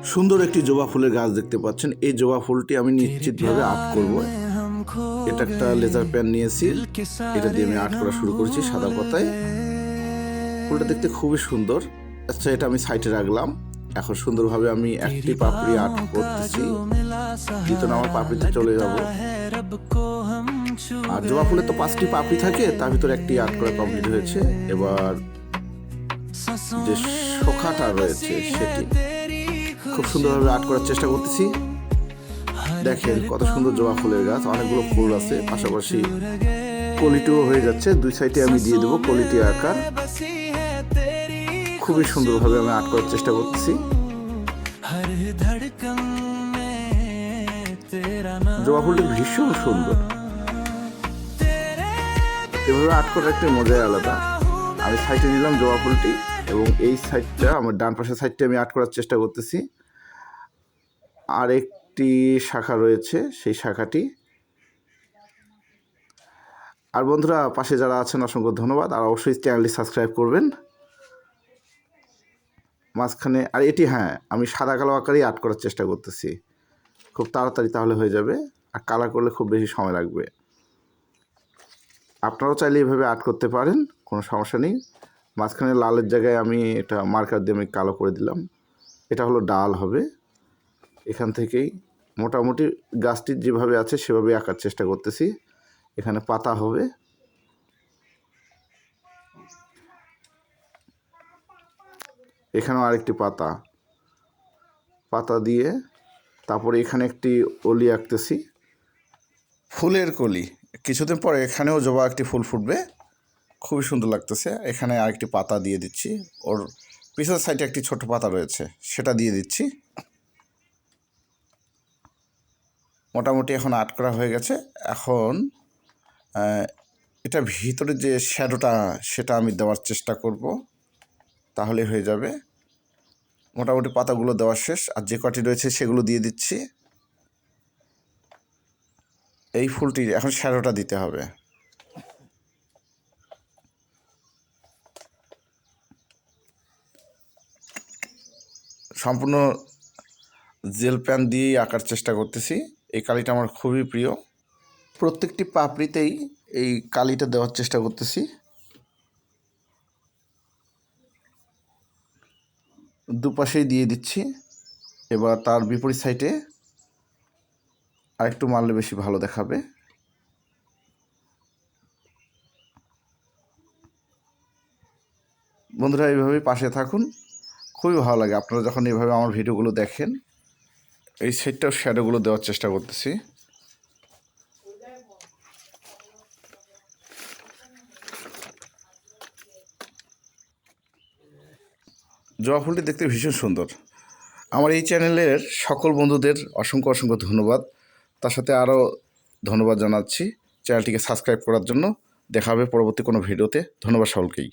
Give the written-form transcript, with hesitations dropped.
সুন্দর একটি জবা ফুলের গাছ দেখতে পাচ্ছেন। এই জবা ফুলটি আমি নিশ্চিতভাবে আর্ট করব। এটা একটা লেজার পেন নিয়েছি, এটা দিয়ে আমি আর্ট করা শুরু করেছি সাদা পাতায়। ফুলটা দেখতে খুবই সুন্দর। আচ্ছা, এটা আমি সাইডে রাখলাম। এখন সুন্দরভাবে আমি একটি পাপড়ি আর্ট করতেছি, দ্বিতীয় আমার পাপড়িতে চলে যাব। আর জবা ফুলে তো 5টি পাপড়ি থাকে, তার ভিতরে একটি আর্ট করা কমপ্লিট হয়েছে। এবার যে শোখাটা রয়েছে সেটি খুব সুন্দরভাবে আর্ট করার চেষ্টা করতেছি। দেখেন কত সুন্দর জবা ফুলের গাছ, অনেকগুলো ফুল আছে, পাশাপাশি কলিটিও হয়ে যাচ্ছে। দুই সাইডে আমি দিয়ে দেবো কলিটি আকার। খুবই সুন্দরভাবে আমি আর্ট করার চেষ্টা করতেছি। জবা ফুলটি ভীষণ সুন্দর, এভাবে আর্ট করার একটা মজাই আলাদা। আমি সাইডে নিলাম জবা ফুলটি এবং এই সাইডটা আমার ডান পাশের সাইডটা আমি আর্ট করার চেষ্টা করতেছি। আর একটি শাখা রয়েছে, সেই শাখাটি। আর বন্ধুরা, পাশে যারা আছেন অসংখ্য ধন্যবাদ। আর অবশ্যই চ্যানেলটি সাবস্ক্রাইব করবেন। মাঝখানে আর এটি, হ্যাঁ, আমি সাদা কালো আকারেই আর্ট করার চেষ্টা করতেছি। খুব তাড়াতাড়ি তাহলে হয়ে যাবে, আর কালার করলে খুব বেশি সময় লাগবে। আপনারাও চাইলে এইভাবে আর্ট করতে পারেন, কোনো সমস্যা নেই। মাঝখানে লালের জায়গায় আমি এটা মার্কার দিয়ে আমি কালো করে দিলাম। এটা হলো ডাল হবে। এখান থেকেই মোটামুটি গাছটি যেভাবে আছে সেভাবে আঁকার চেষ্টা করতেছি। এখানে পাতা হবে, এখানেও আরেকটি পাতা দিয়ে তারপরে এখানে একটি অলি আঁকতেছি, ফুলের কলি। কিছুদিন পরে এখানেও জবা একটি ফুল ফুটবে, খুবই সুন্দর লাগতেছে। এখানে আরেকটি পাতা দিয়ে দিচ্ছি, ওর পিছনের সাইডে একটি ছোট পাতা রয়েছে, সেটা দিয়ে দিচ্ছি। মোটামুটি এখন আর্ট করা হয়ে গেছে। এখন এটা ভিতরে যে শ্যাডোটা সেটা আমি দেওয়ার চেষ্টা করব, তাহলে হয়ে যাবে। মোটামুটি পাতাগুলো দেওয়া শেষ, আর যে কটি রয়েছে সেগুলো দিয়ে দিচ্ছি। এই ফুলটির এখন শ্যাডোটা দিতে হবে। সম্পূর্ণ জেল পেন দিয়েই আঁকার চেষ্টা করতেছি। এই কালিটা আমার খুবই প্রিয়। প্রত্যেকটি পাপড়িতেই এই কালিটা দেওয়ার চেষ্টা করতেছি। দুপাশেই দিয়ে দিচ্ছি। এবার তার বিপরীত সাইডে আরেকটু মারলে বেশি ভালো দেখাবে। বন্ধুরা, এইভাবেই পাশে থাকুন, খুবই ভালো লাগে আপনারা যখন এইভাবে আমার ভিডিওগুলো দেখেন। এই সাইডটাও শ্যাডোগুলো দেওয়ার চেষ্টা করতেছি। জবা ফুলটি দেখতে ভীষণ সুন্দর। আমার এই চ্যানেলের সকল বন্ধুদের অসংখ্য অসংখ্য ধন্যবাদ। তার সাথে আরও ধন্যবাদ জানাচ্ছি চ্যানেলটিকে সাবস্ক্রাইব করার জন্য। দেখা হবে পরবর্তী কোনো ভিডিওতে। ধন্যবাদ সকলকেই।